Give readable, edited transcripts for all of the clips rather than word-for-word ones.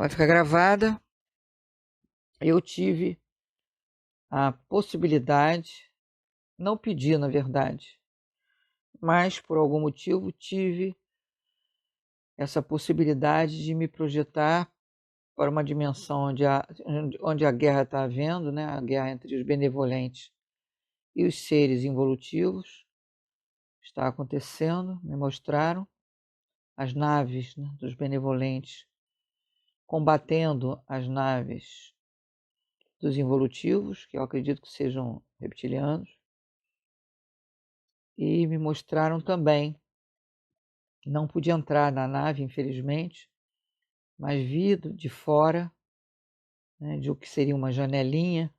vai ficar gravada. Eu tive a possibilidade, não pedi na verdade, mas por algum motivo tive essa possibilidade de me projetar para uma dimensão onde a guerra está havendo, né? A guerra entre os benevolentes e os seres involutivos está acontecendo. Me mostraram as naves, né, dos benevolentes combatendo as naves dos involutivos, que eu acredito que sejam reptilianos, e me mostraram também, não pude entrar na nave, infelizmente, mas vi de fora, né, de o que seria uma janelinha,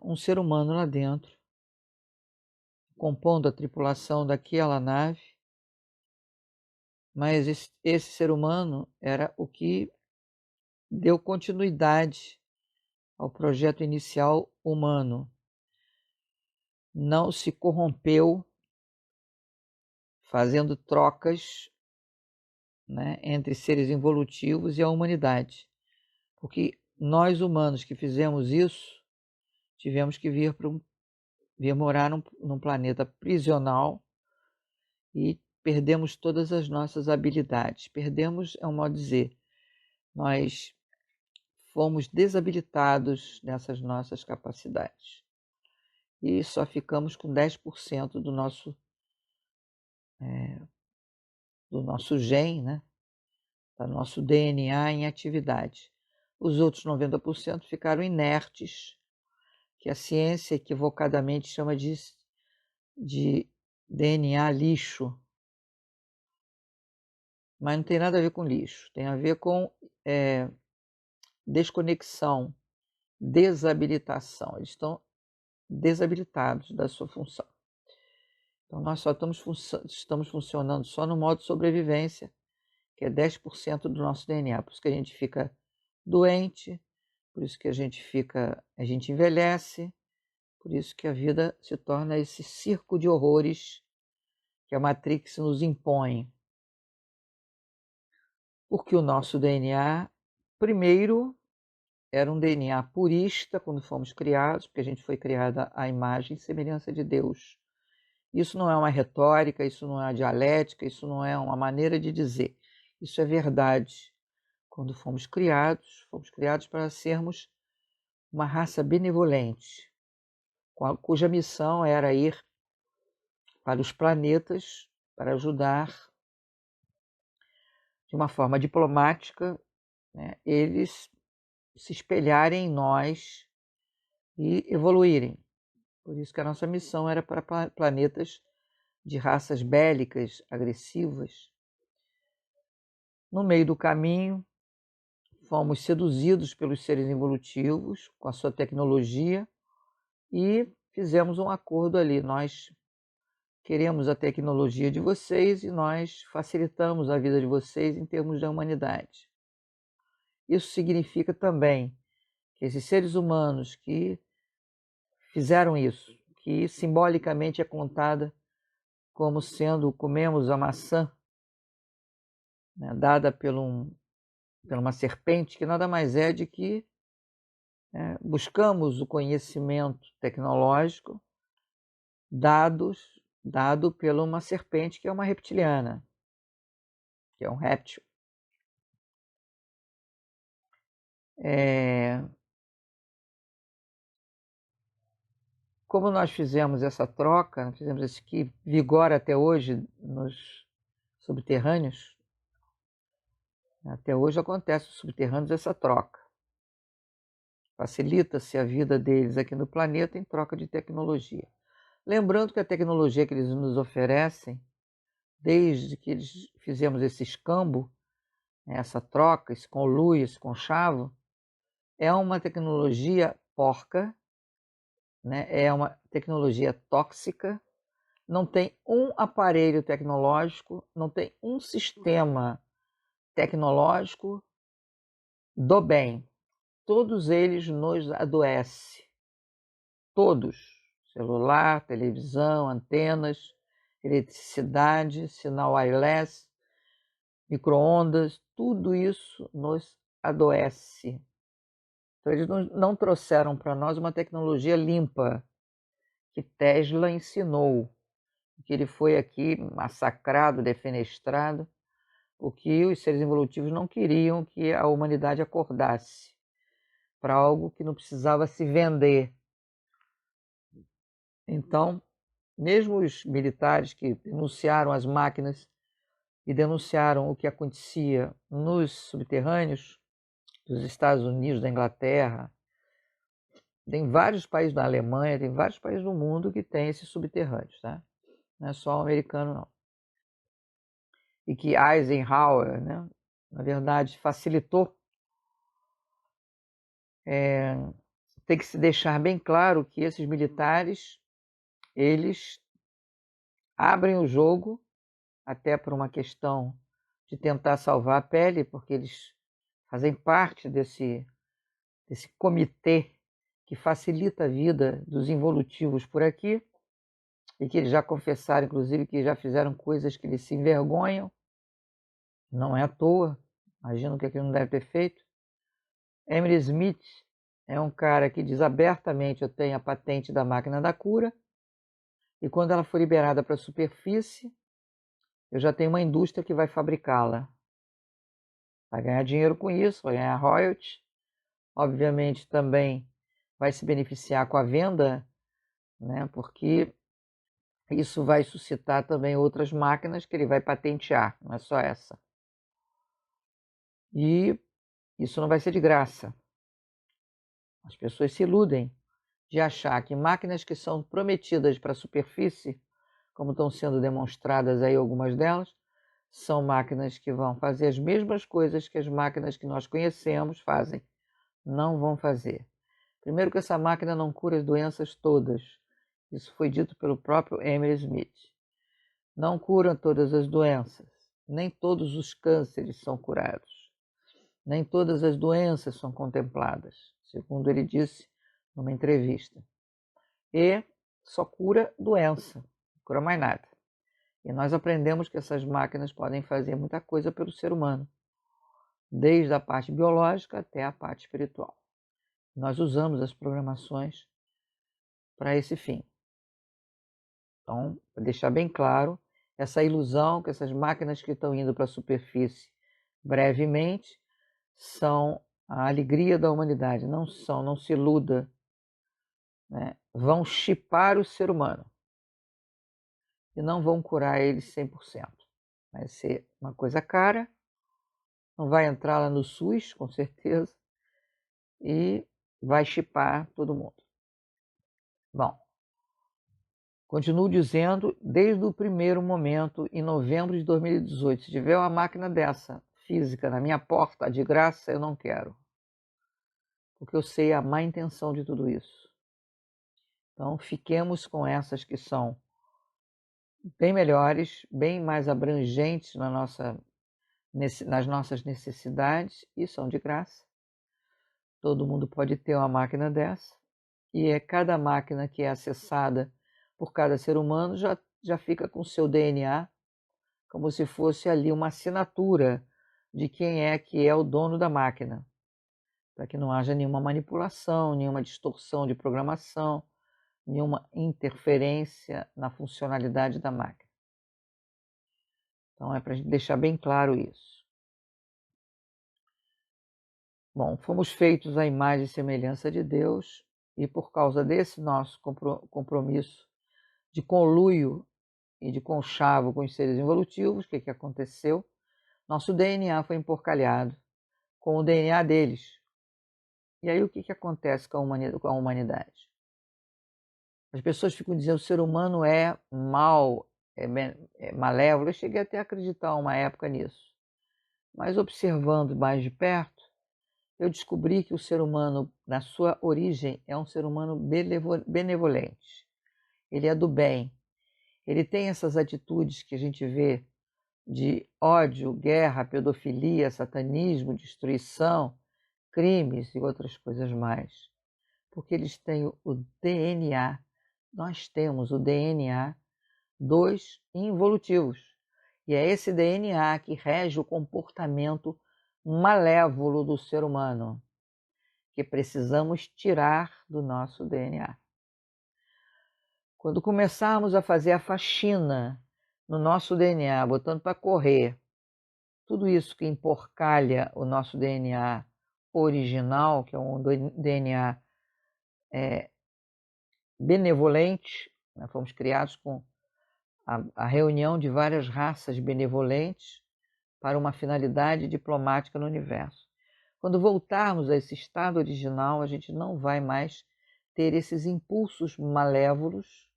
um ser humano lá dentro, compondo a tripulação daquela nave, mas esse ser humano era o que deu continuidade ao projeto inicial humano. Não se corrompeu fazendo trocas, né, entre seres involutivos e a humanidade. Porque nós humanos que fizemos isso, tivemos que vir morar num planeta prisional e perdemos todas as nossas habilidades. Perdemos, é um modo de dizer, nós fomos desabilitados nessas nossas capacidades. E só ficamos com 10% do nosso gene, né? Do nosso DNA em atividade. Os outros 90% ficaram inertes, que a ciência equivocadamente chama de DNA lixo. Mas não tem nada a ver com lixo, tem a ver com desconexão, desabilitação. Eles estão desabilitados da sua função. Então, nós só estamos funcionando só no modo sobrevivência, que é 10% do nosso DNA. Por isso que a gente fica doente, por isso que a gente envelhece, por isso que a vida se torna esse circo de horrores que a Matrix nos impõe. Porque o nosso DNA, primeiro, era um DNA purista quando fomos criados, porque a gente foi criada à imagem e semelhança de Deus. Isso não é uma retórica, isso não é uma dialética, isso não é uma maneira de dizer. Isso é verdade. Quando fomos criados para sermos uma raça benevolente, cuja missão era ir para os planetas para ajudar, de uma forma diplomática, né, eles se espelharem em nós e evoluírem. Por isso que a nossa missão era para planetas de raças bélicas, agressivas. No meio do caminho, fomos seduzidos pelos seres evolutivos com a sua tecnologia e fizemos um acordo ali. Nós queremos a tecnologia de vocês e nós facilitamos a vida de vocês em termos da humanidade. Isso significa também que esses seres humanos que fizeram isso, que simbolicamente é contada como sendo comemos a maçã, né, dada por uma serpente, que nada mais é de que buscamos o conhecimento tecnológico dado por uma serpente que é uma reptiliana, que é um réptil. Como nós fizemos essa troca, fizemos esse que vigora até hoje nos subterrâneos, até hoje acontece nos subterrâneos essa troca. Facilita-se a vida deles aqui no planeta em troca de tecnologia. Lembrando que a tecnologia que eles nos oferecem, desde que eles fizemos esse escambo, essa troca, esse conluio, esse conchavo, é uma tecnologia porca, né? É uma tecnologia tóxica, não tem um aparelho tecnológico, não tem um sistema tecnológico do bem. Todos eles nos adoecem. Todos. Celular, televisão, antenas, eletricidade, sinal wireless, micro-ondas, tudo isso nos adoece. Então, eles não trouxeram para nós uma tecnologia limpa que Tesla ensinou, que ele foi aqui massacrado, defenestrado, porque os seres evolutivos não queriam que a humanidade acordasse para algo que não precisava se vender. Então, mesmo os militares que denunciaram as máquinas e denunciaram o que acontecia nos subterrâneos dos Estados Unidos, da Inglaterra, tem vários países da Alemanha, tem vários países do mundo que tem esses subterrâneos, tá? Não é só o americano, não. E que Eisenhower, né, na verdade, facilitou. Tem que se deixar bem claro que esses militares, eles abrem o jogo até por uma questão de tentar salvar a pele, porque eles fazem parte desse comitê que facilita a vida dos involutivos por aqui, e que eles já confessaram, inclusive, que já fizeram coisas que eles se envergonham. Não é à toa, imagino que aquilo não deve ter feito. Emily Smith é um cara que diz abertamente: eu tenho a patente da máquina da cura, e quando ela for liberada para a superfície, eu já tenho uma indústria que vai fabricá-la. Vai ganhar dinheiro com isso, vai ganhar royalties. Obviamente também vai se beneficiar com a venda, né? Porque isso vai suscitar também outras máquinas que ele vai patentear, não é só essa. E isso não vai ser de graça. As pessoas se iludem de achar que máquinas que são prometidas para a superfície, como estão sendo demonstradas aí algumas delas, são máquinas que vão fazer as mesmas coisas que as máquinas que nós conhecemos fazem. Não vão fazer. Primeiro que essa máquina não cura as doenças todas. Isso foi dito pelo próprio Emily Smith. Não cura todas as doenças. Nem todos os cânceres são curados. Nem todas as doenças são contempladas, segundo ele disse numa entrevista. E só cura doença, não cura mais nada. E nós aprendemos que essas máquinas podem fazer muita coisa pelo ser humano, desde a parte biológica até a parte espiritual. Nós usamos as programações para esse fim. Então, para deixar bem claro, essa ilusão que essas máquinas que estão indo para a superfície brevemente são a alegria da humanidade. Não são, não se iluda, né? Vão chipar o ser humano e não vão curar ele 100%. Vai ser uma coisa cara, não vai entrar lá no SUS, com certeza, e vai chipar todo mundo. Bom, continuo dizendo, desde o primeiro momento, em novembro de 2018, se tiver uma máquina dessa, física, na minha porta, de graça, eu não quero. Porque eu sei a má intenção de tudo isso. Então, fiquemos com essas que são bem melhores, bem mais abrangentes nas nossas necessidades e são de graça. Todo mundo pode ter uma máquina dessa. E cada máquina que é acessada por cada ser humano já fica com seu DNA, como se fosse ali uma assinatura de quem é que é o dono da máquina, para que não haja nenhuma manipulação, nenhuma distorção de programação, nenhuma interferência na funcionalidade da máquina. Então é para a gente deixar bem claro isso. Bom, fomos feitos à imagem e semelhança de Deus, e por causa desse nosso compromisso de conluio e de conchavo com os seres evolutivos, o que aconteceu? Nosso DNA foi emporcalhado com o DNA deles. E aí o que acontece com a humanidade? As pessoas ficam dizendo que o ser humano é mau, é malévolo. Eu cheguei até a acreditar uma época nisso. Mas observando mais de perto, eu descobri que o ser humano, na sua origem, é um ser humano benevolente. Ele é do bem. Ele tem essas atitudes que a gente vê de ódio, guerra, pedofilia, satanismo, destruição, crimes e outras coisas mais. Porque eles têm o DNA, nós temos o DNA dos involutivos. E é esse DNA que rege o comportamento malévolo do ser humano, que precisamos tirar do nosso DNA. Quando começarmos a fazer a faxina no nosso DNA, botando para correr tudo isso que emporcalha o nosso DNA original, que é um DNA benevolente, né? Fomos criados com a reunião de várias raças benevolentes para uma finalidade diplomática no universo. Quando voltarmos a esse estado original, a gente não vai mais ter esses impulsos malévolos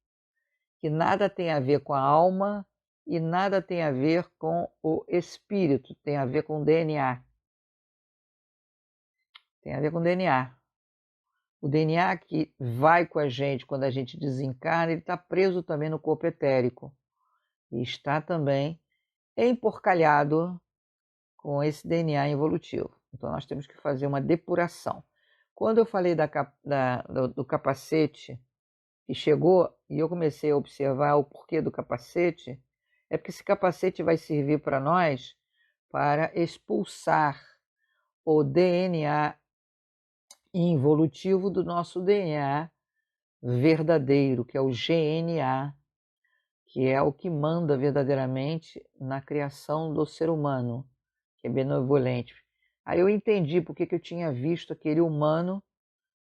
que nada tem a ver com a alma e nada tem a ver com o espírito, tem a ver com o DNA. Tem a ver com o DNA. O DNA que vai com a gente quando a gente desencarna, ele está preso também no corpo etérico e está também emporcalhado com esse DNA evolutivo. Então nós temos que fazer uma depuração. Quando eu falei do capacete que chegou e eu comecei a observar o porquê do capacete, é porque esse capacete vai servir para nós para expulsar o DNA involutivo do nosso DNA verdadeiro, que é o GNA, que é o que manda verdadeiramente na criação do ser humano, que é benevolente. Aí eu entendi porque que eu tinha visto aquele humano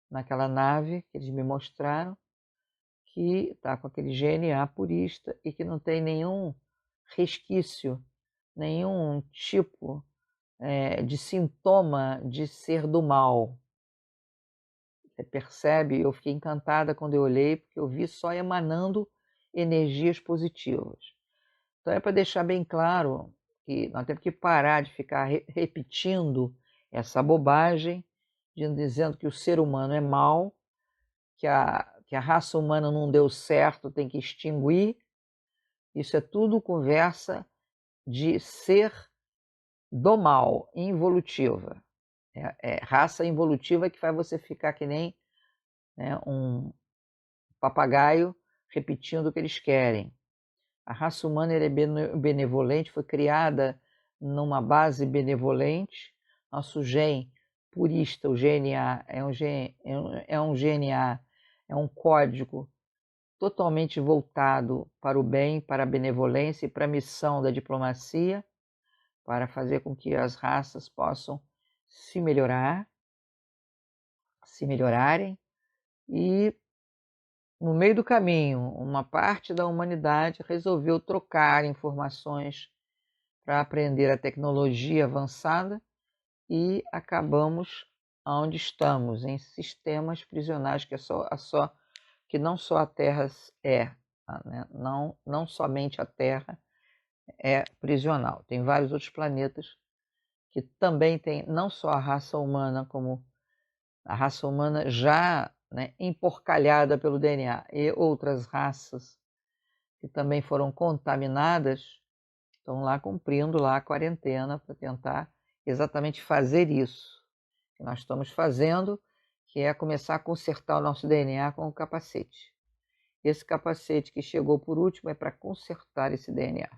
naquela nave que eles me mostraram, que está com aquele GNA purista e que não tem nenhum resquício, nenhum tipo de sintoma de ser do mal. Você percebe? Eu fiquei encantada quando eu olhei, porque eu vi só emanando energias positivas. Então é para deixar bem claro que nós temos que parar de ficar repetindo essa bobagem, dizendo que o ser humano é mau, que a raça humana não deu certo, tem que extinguir. Isso é tudo conversa de ser do mal, involutiva. Raça involutiva que faz você ficar que nem, né, um papagaio repetindo o que eles querem. A raça humana é benevolente, foi criada numa base benevolente. Nosso gene purista, o GNA, é um GNA, é um código totalmente voltado para o bem, para a benevolência e para a missão da diplomacia, para fazer com que as raças possam se melhorarem e no meio do caminho, uma parte da humanidade resolveu trocar informações para aprender a tecnologia avançada e acabamos onde estamos, em sistemas prisionais, que não só a Terra né? Não somente a Terra é prisional. Tem vários outros planetas que também têm não só a raça humana, como a raça humana já, né, emporcalhada pelo DNA, e outras raças que também foram contaminadas, estão lá cumprindo lá a quarentena para tentar exatamente fazer isso que nós estamos fazendo, que é começar a consertar o nosso DNA com o capacete. Esse capacete que chegou por último é para consertar esse DNA.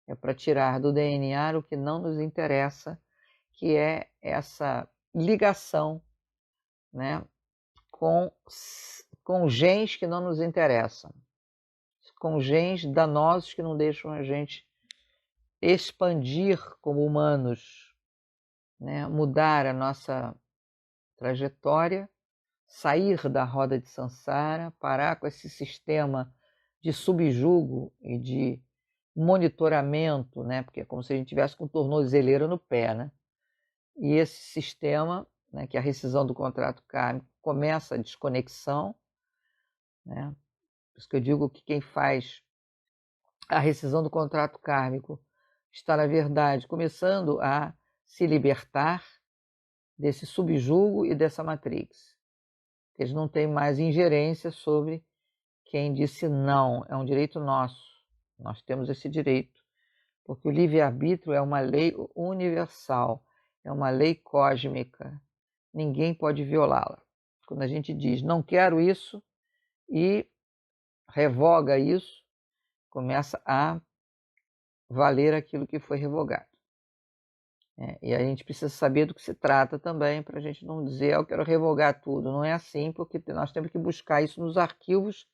É para tirar do DNA o que não nos interessa, que é essa ligação, né, com genes que não nos interessam, com genes danosos que não deixam a gente expandir como humanos, né, mudar a nossa trajetória, sair da roda de Sansara, parar com esse sistema de subjugo e de monitoramento, né, porque é como se a gente tivesse com tornozeleira no pé, né? E esse sistema, né, que é a rescisão do contrato kármico, começa a desconexão, né? Por isso que eu digo que quem faz a rescisão do contrato kármico está, na verdade, começando a se libertar desse subjugo e dessa matrix. Eles não têm mais ingerência sobre quem disse não, é um direito nosso. Nós temos esse direito, porque o livre-arbítrio é uma lei universal, é uma lei cósmica. Ninguém pode violá-la. Quando a gente diz não quero isso e revoga isso, começa a valer aquilo que foi revogado. E a gente precisa saber do que se trata também, para a gente não dizer, eu quero revogar tudo. Não é assim, porque nós temos que buscar isso nos arquivos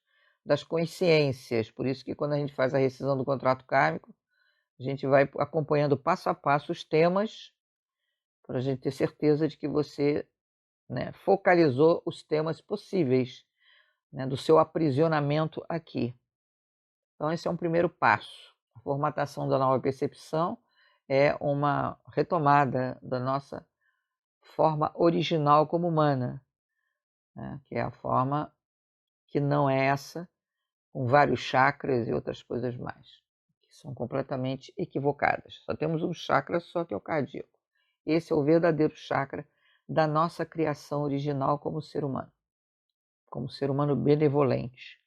das consciências. Por isso que quando a gente faz a rescisão do contrato kármico, a gente vai acompanhando passo a passo os temas, para a gente ter certeza de que você, né, focalizou os temas possíveis, né, do seu aprisionamento aqui. Então esse é um primeiro passo. A formatação da nova percepção é uma retomada da nossa forma original como humana, né, que é a forma que não é essa, com vários chakras e outras coisas mais, que são completamente equivocadas. Só temos um chakra só, que é o cardíaco. Esse é o verdadeiro chakra da nossa criação original como ser humano benevolente.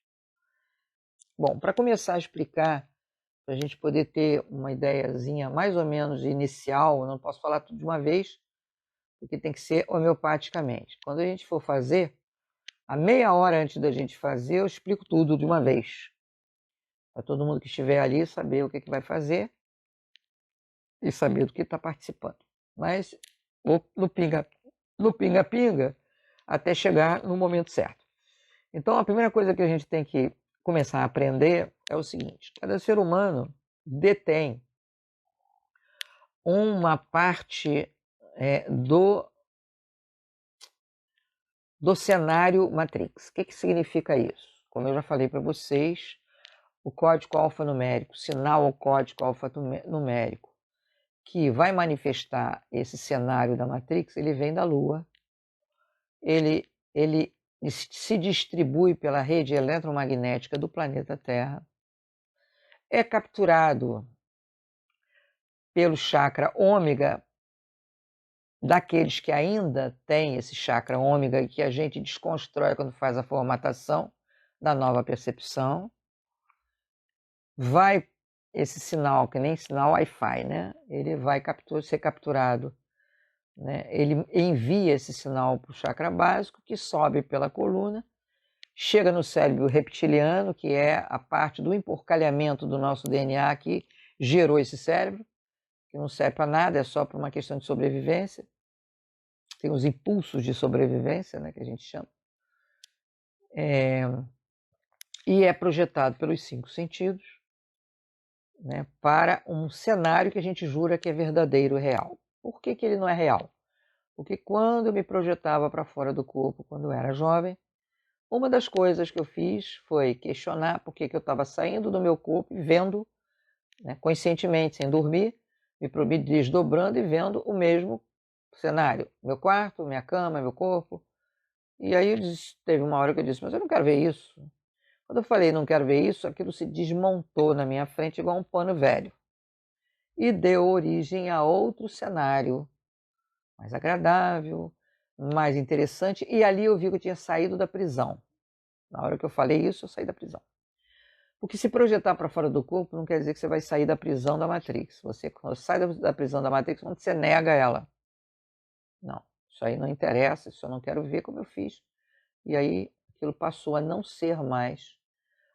Bom, para começar a explicar, para a gente poder ter uma ideiazinha mais ou menos inicial, eu não posso falar tudo de uma vez, porque tem que ser homeopaticamente. Quando a gente for fazer, a meia hora antes da gente fazer, eu explico tudo de uma vez, para todo mundo que estiver ali saber o que vai fazer e saber do que está participando. Mas no pinga-pinga, até chegar no momento certo. Então, a primeira coisa que a gente tem que começar a aprender é o seguinte: cada ser humano detém uma parte do cenário Matrix. O que significa isso? Como eu já falei para vocês, o código alfanumérico, sinal ou código alfanumérico, que vai manifestar esse cenário da Matrix, ele vem da Lua, ele se distribui pela rede eletromagnética do planeta Terra, é capturado pelo chakra ômega daqueles que ainda têm esse chakra ômega e que a gente desconstrói quando faz a formatação da nova percepção. Vai esse sinal, que nem sinal Wi-Fi, né? Ele vai ser capturado, né? Ele envia esse sinal para o chakra básico, que sobe pela coluna, chega no cérebro reptiliano, que é a parte do emporcalhamento do nosso DNA que gerou esse cérebro, que não serve para nada, é só para uma questão de sobrevivência. Tem os impulsos de sobrevivência, né, que a gente chama. E é projetado pelos 5 sentidos, né, para um cenário que a gente jura que é verdadeiro e real. Por que ele não é real? Porque quando eu me projetava para fora do corpo, quando eu era jovem, uma das coisas que eu fiz foi questionar por que eu estava saindo do meu corpo e vendo, né, conscientemente, sem dormir, me desdobrando e vendo o mesmo cenário. Meu quarto, minha cama, meu corpo. E aí teve uma hora que eu disse, mas eu não quero ver isso. Quando eu falei não quero ver isso, aquilo se desmontou na minha frente igual um pano velho. E deu origem a outro cenário, mais agradável, mais interessante. E ali eu vi que eu tinha saído da prisão. Na hora que eu falei isso, eu saí da prisão. Porque se projetar para fora do corpo não quer dizer que você vai sair da prisão da Matrix. Você sai da prisão da Matrix quando você nega ela. Não, isso aí não interessa, isso eu não quero ver como eu fiz. E aí aquilo passou a não ser mais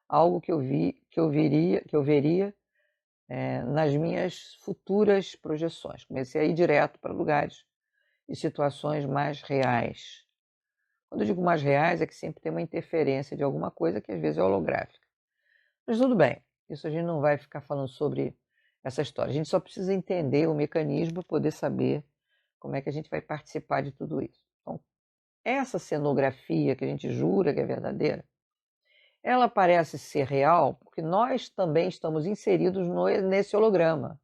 algo que eu veria nas minhas futuras projeções. Comecei a ir direto para lugares e situações mais reais. Quando eu digo mais reais, é que sempre tem uma interferência de alguma coisa que às vezes é holográfica. Mas tudo bem, isso a gente não vai ficar falando sobre essa história. A gente só precisa entender o mecanismo para poder saber como é que a gente vai participar de tudo isso. Então, essa cenografia que a gente jura que é verdadeira, ela parece ser real porque nós também estamos inseridos nesse holograma.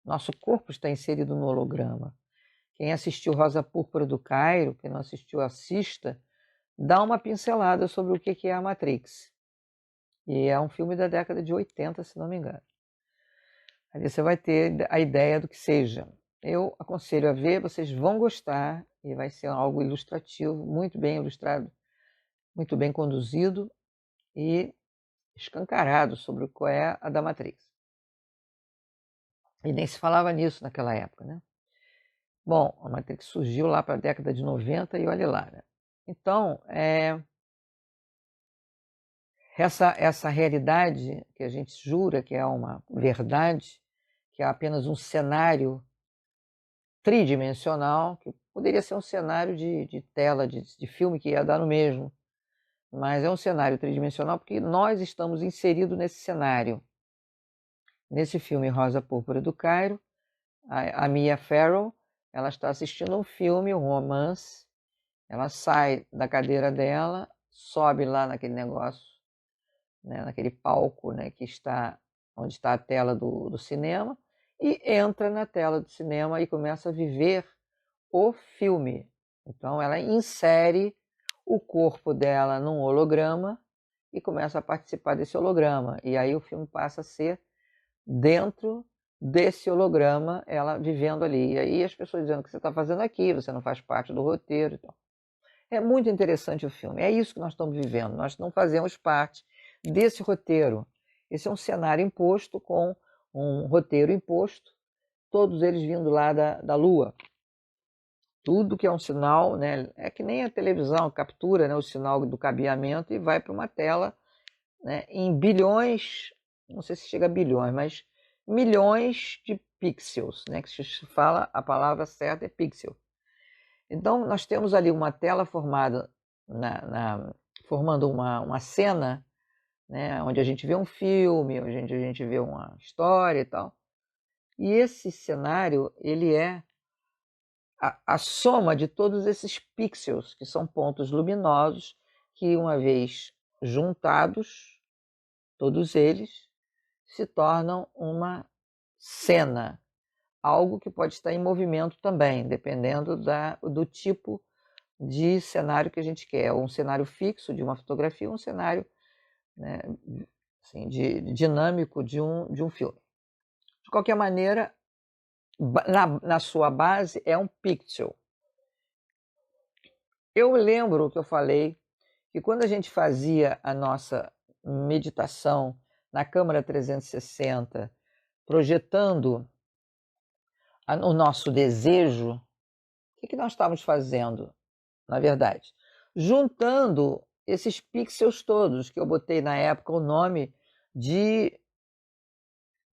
Nosso corpo está inserido no holograma. Quem assistiu Rosa Púrpura do Cairo, quem não assistiu, assista, dá uma pincelada sobre o que é a Matrix. E é um filme da década de 80, se não me engano. Ali você vai ter a ideia do que seja. Eu aconselho a ver, vocês vão gostar, e vai ser algo ilustrativo, muito bem ilustrado, muito bem conduzido e escancarado sobre qual é a da Matrix. E nem se falava nisso naquela época, né? Bom, a Matrix surgiu lá para a década de 90 e olha lá, né? Então, essa realidade que a gente jura que é uma verdade, que é apenas um cenário tridimensional, que poderia ser um cenário de tela, de filme, que ia dar no mesmo, mas é um cenário tridimensional porque nós estamos inseridos nesse cenário. Nesse filme Rosa Púrpura do Cairo, a Mia Farrow, ela está assistindo um filme, um romance, ela sai da cadeira dela, sobe lá naquele negócio, né, naquele palco, né, que está onde está a tela do cinema, e entra na tela do cinema e começa a viver o filme. Então ela insere o corpo dela num holograma e começa a participar desse holograma. E aí o filme passa a ser dentro desse holograma, ela vivendo ali. E aí as pessoas dizendo: o que você está fazendo aqui? Você não faz parte do roteiro e tal. É muito interessante o filme. É isso que nós estamos vivendo. Nós não fazemos parte desse roteiro. Esse é um cenário imposto com um roteiro imposto, todos eles vindo lá da Lua. Tudo que é um sinal, né? É que nem a televisão captura, né, o sinal do cabeamento e vai para uma tela, né, em bilhões, não sei se chega a bilhões, mas milhões de pixels, né, que se fala, a palavra certa é pixel. Então nós temos ali uma tela formada formando uma cena, né, onde a gente vê um filme, onde a gente vê uma história e tal. E esse cenário, ele é a soma de todos esses pixels, que são pontos luminosos, que uma vez juntados, todos eles, se tornam uma cena, algo que pode estar em movimento também, dependendo do tipo de cenário que a gente quer, um cenário fixo de uma fotografia, um cenário, né, assim, dinâmico de um filme. De qualquer maneira, na sua base é um pixel. Eu lembro que eu falei que quando a gente fazia a nossa meditação na câmera 360, projetando o nosso desejo, o que nós estávamos fazendo, na verdade? Juntando esses pixels todos, que eu botei na época o nome de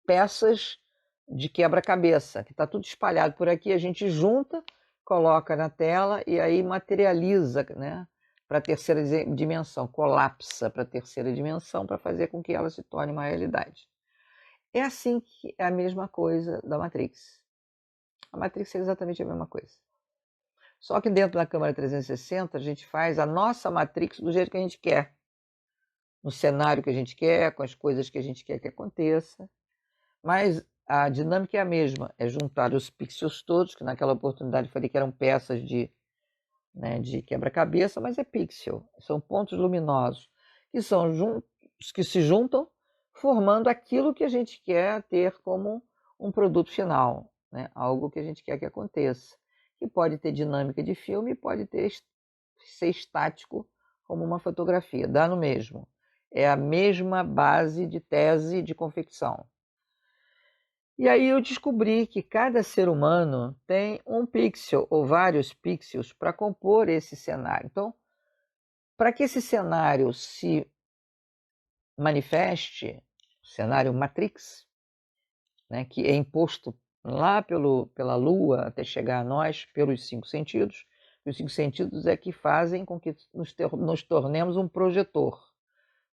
peças de quebra-cabeça, que está tudo espalhado por aqui, a gente junta, coloca na tela e aí materializa, né, para a terceira dimensão, colapsa para a terceira dimensão para fazer com que ela se torne uma realidade. É assim que é a mesma coisa da Matrix. A Matrix é exatamente a mesma coisa. Só que dentro da câmera 360 a gente faz a nossa Matrix do jeito que a gente quer, no cenário que a gente quer, com as coisas que a gente quer que aconteça. Mas a dinâmica é a mesma, é juntar os pixels todos, que naquela oportunidade eu falei que eram peças de quebra-cabeça, mas é pixel, são pontos luminosos, que se juntam, formando aquilo que a gente quer ter como um produto final, né? Algo que a gente quer que aconteça, que pode ter dinâmica de filme, pode ser estático como uma fotografia, dá no mesmo. É a mesma base de tese de confecção. E aí eu descobri que cada ser humano tem um pixel ou vários pixels para compor esse cenário. Então, para que esse cenário se manifeste, cenário Matrix, né, que é imposto lá pela Lua até chegar a nós pelos 5 sentidos, os 5 sentidos é que fazem com que nos tornemos um projetor.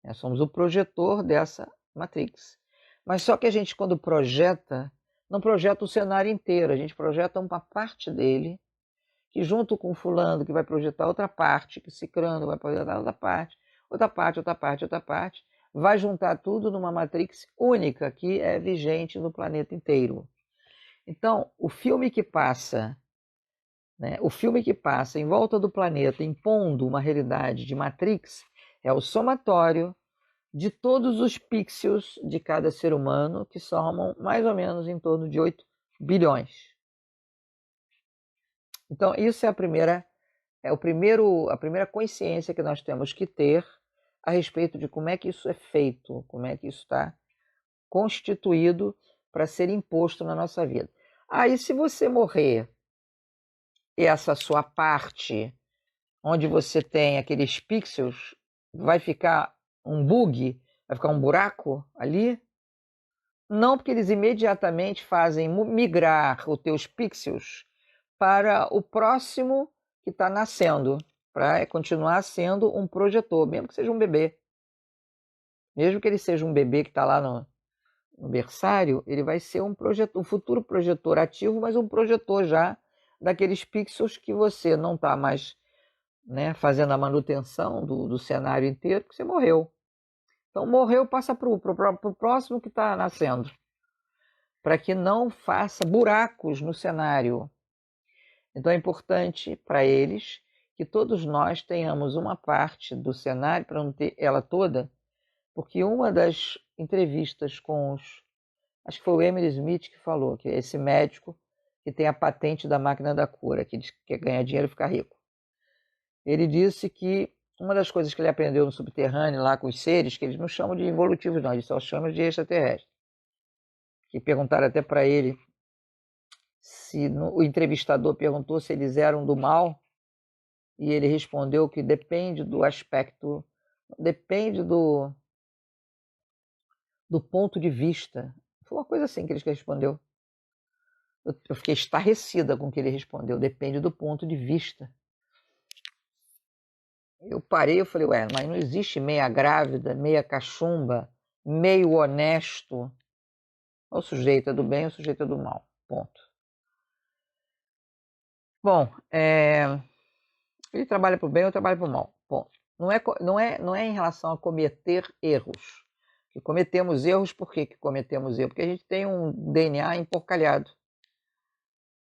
Né? Somos o projetor dessa Matrix. Mas só que a gente, quando projeta, não projeta o cenário inteiro, a gente projeta uma parte dele, que junto com fulano, que vai projetar outra parte, que cicrano vai projetar outra parte, outra parte, outra parte, outra parte, vai juntar tudo numa matrix única, que é vigente no planeta inteiro. Então, o filme que passa, né, em volta do planeta, impondo uma realidade de matrix, é o somatório de todos os pixels de cada ser humano, que somam mais ou menos em torno de 8 bilhões. Então, isso é a primeira consciência que nós temos que ter a respeito de como é que isso é feito, como é que isso está constituído para ser imposto na nossa vida. Aí, se você morrer, essa sua parte, onde você tem aqueles pixels, vai ficar um bug, vai ficar um buraco ali? Não, porque eles imediatamente fazem migrar os teus pixels para o próximo que está nascendo, para continuar sendo um projetor, mesmo que seja um bebê. Mesmo que ele seja um bebê que está lá no berçário, ele vai ser um projetor, um futuro projetor ativo, mas um projetor já daqueles pixels que você não está mais, né, fazendo a manutenção do cenário inteiro, porque você morreu. Então, morreu, passa para o próximo que está nascendo, para que não faça buracos no cenário. Então, é importante para eles que todos nós tenhamos uma parte do cenário, para não ter ela toda, porque uma das entrevistas com acho que foi o Emily Smith que falou, que é esse médico que tem a patente da máquina da cura, que diz que quer ganhar dinheiro e ficar rico. Ele disse que uma das coisas que ele aprendeu no subterrâneo, lá com os seres, que eles não chamam de evolutivos, não, eles só chamam de extraterrestres. Que perguntaram até para ele, o entrevistador perguntou se eles eram do mal, e ele respondeu que depende do aspecto, depende do ponto de vista. Foi uma coisa assim que ele respondeu. Eu fiquei estarrecida com o que ele respondeu, depende do ponto de vista. Eu parei, eu falei, ué, mas não existe meia grávida, meia cachumba, meio honesto. O sujeito é do bem, o sujeito é do mal. Ponto. Bom, ele trabalha para o bem, eu trabalho para o mal. Ponto. Não é em relação a cometer erros. Que cometemos erros, por que cometemos erros? Porque a gente tem um DNA emporcalhado.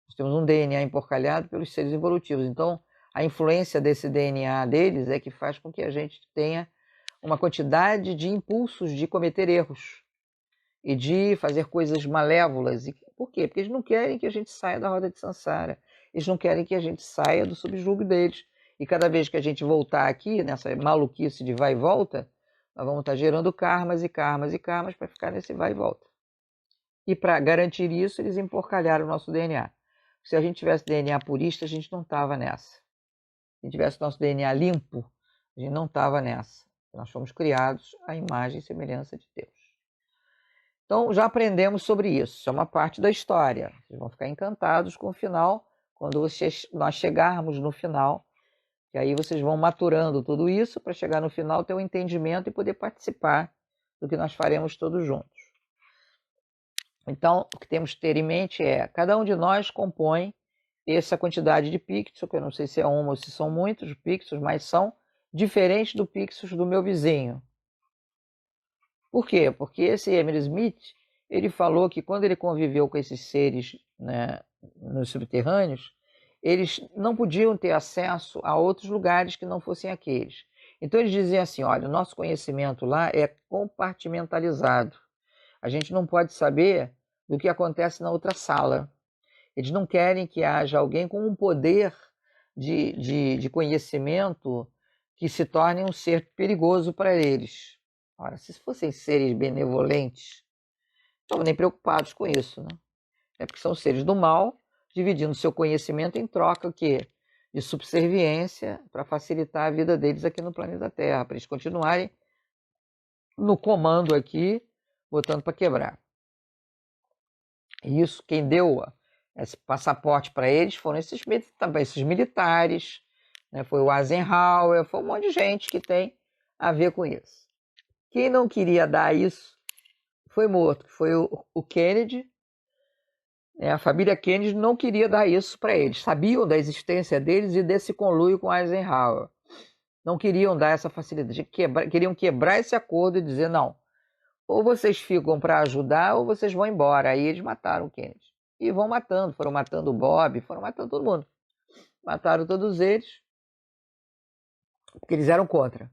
Nós temos um DNA emporcalhado pelos seres evolutivos. Então, a influência desse DNA deles é que faz com que a gente tenha uma quantidade de impulsos de cometer erros e de fazer coisas malévolas. E por quê? Porque eles não querem que a gente saia da roda de Sansara. Eles não querem que a gente saia do subjugo deles. E cada vez que a gente voltar aqui, nessa maluquice de vai e volta, nós vamos estar gerando karmas e karmas e karmas para ficar nesse vai e volta. E para garantir isso, eles emporcalharam o nosso DNA. Se a gente tivesse DNA purista, a gente não estava nessa. Se tivesse nosso DNA limpo, a gente não estava nessa. Nós fomos criados à imagem e semelhança de Deus. Então, já aprendemos sobre isso. Isso é uma parte da história. Vocês vão ficar encantados com o final, quando nós chegarmos no final, que aí vocês vão maturando tudo isso para chegar no final, ter um entendimento e poder participar do que nós faremos todos juntos. Então, o que temos que ter em mente é, cada um de nós compõe essa quantidade de pixels, que eu não sei se é uma ou se são muitos pixels, mas são diferentes do pixels do meu vizinho. Por quê? Porque esse Emily Smith, ele falou que quando ele conviveu com esses seres, né, nos subterrâneos, eles não podiam ter acesso a outros lugares que não fossem aqueles. Então eles diziam assim, olha, o nosso conhecimento lá é compartimentalizado. A gente não pode saber do que acontece na outra sala. Eles não querem que haja alguém com um poder de conhecimento que se torne um ser perigoso para eles. Ora, se fossem seres benevolentes, não estão nem preocupados com isso, né? É porque são seres do mal, dividindo seu conhecimento em troca o quê? De subserviência para facilitar a vida deles aqui no planeta Terra, para eles continuarem no comando aqui, botando para quebrar. E isso, quem deu esse passaporte para eles foram esses militares, né? Foi o Eisenhower, foi um monte de gente que tem a ver com isso. Quem não queria dar isso foi morto, foi o Kennedy. A família Kennedy não queria dar isso para eles, sabiam da existência deles e desse conluio com Eisenhower. Não queriam dar essa facilidade, queriam quebrar esse acordo e dizer, não, ou vocês ficam para ajudar ou vocês vão embora. Aí eles mataram o Kennedy. E vão matando, foram matando o Bob, foram matando todo mundo. Mataram todos eles, porque eles eram contra.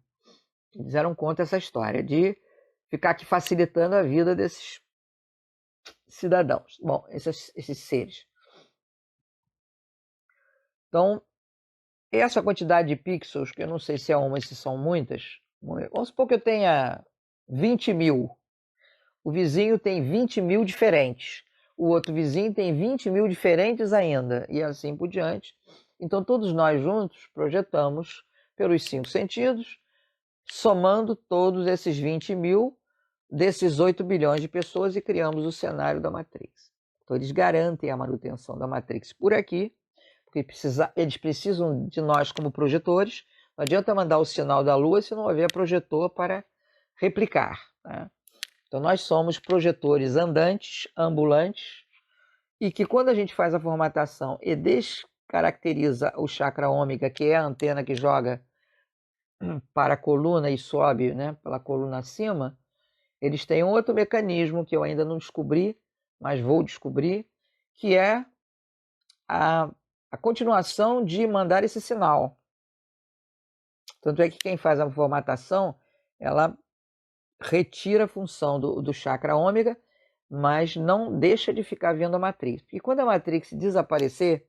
Eles eram contra essa história de ficar aqui facilitando a vida desses cidadãos. Bom, esses seres. Então, essa quantidade de pixels, que eu não sei se é uma, se são muitas, vamos supor que eu tenha 20 mil. O vizinho tem 20 mil diferentes. O outro vizinho tem 20 mil diferentes ainda. E assim por diante. Então, todos nós juntos projetamos pelos 5 sentidos somando todos esses 20 mil desses 8 bilhões de pessoas e criamos o cenário da Matrix. Então, eles garantem a manutenção da Matrix por aqui, porque eles precisam de nós como projetores. Não adianta mandar o sinal da Lua se não houver projetor para replicar, né? Então, nós somos projetores andantes, ambulantes, e que quando a gente faz a formatação e descaracteriza o chakra ômega, que é a antena que joga para a coluna e sobe, né, pela coluna acima, eles têm um outro mecanismo que eu ainda não descobri, mas vou descobrir, que é a continuação de mandar esse sinal. Tanto é que quem faz a formatação, ela retira a função do chakra ômega, mas não deixa de ficar vendo a matrix. E quando a matrix desaparecer,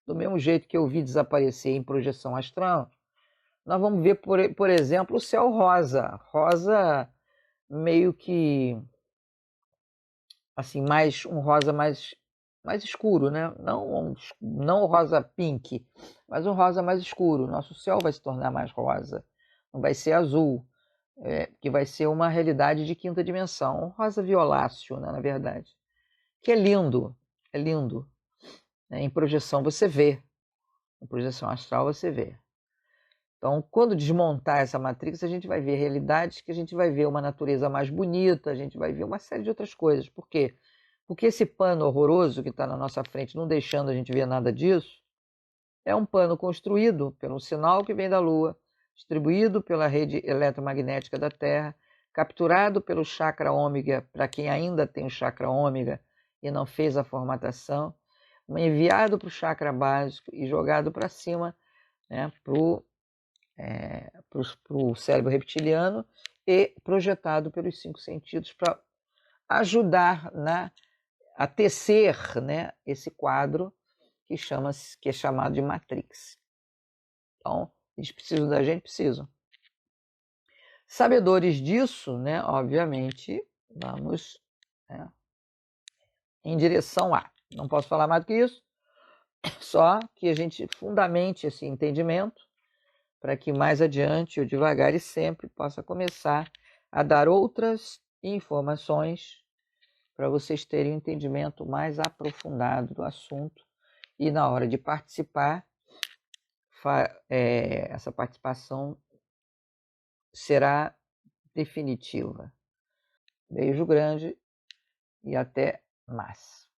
do mesmo jeito que eu vi desaparecer em projeção astral, nós vamos ver, por exemplo, o céu rosa. Rosa meio que, assim, um rosa mais escuro, né? Não o rosa pink, mas um rosa mais escuro. Nosso céu vai se tornar mais rosa, não vai ser azul, que vai ser uma realidade de quinta dimensão, um rosa violáceo, né, na verdade, que é lindo, né? Em projeção você vê, em projeção astral você vê. Então, quando desmontar essa matrix, a gente vai ver realidades que a gente vai ver uma natureza mais bonita, a gente vai ver uma série de outras coisas. Por quê? Porque esse pano horroroso que está na nossa frente, não deixando a gente ver nada disso, é um pano construído pelo sinal que vem da Lua, distribuído pela rede eletromagnética da Terra, capturado pelo chakra ômega, para quem ainda tem o chakra ômega e não fez a formatação, enviado para o chakra básico e jogado para cima, né, para o cérebro reptiliano e projetado pelos 5 sentidos para ajudar a tecer, né, esse quadro que é chamado de Matrix. Então, eles precisam da gente? Precisam. Sabedores disso, né, obviamente, vamos, né, em direção a. Não posso falar mais do que isso, só que a gente fundamente esse entendimento para que mais adiante, eu devagar e sempre, possa começar a dar outras informações para vocês terem um entendimento mais aprofundado do assunto e na hora de participar, essa participação será definitiva. Beijo grande e até mais.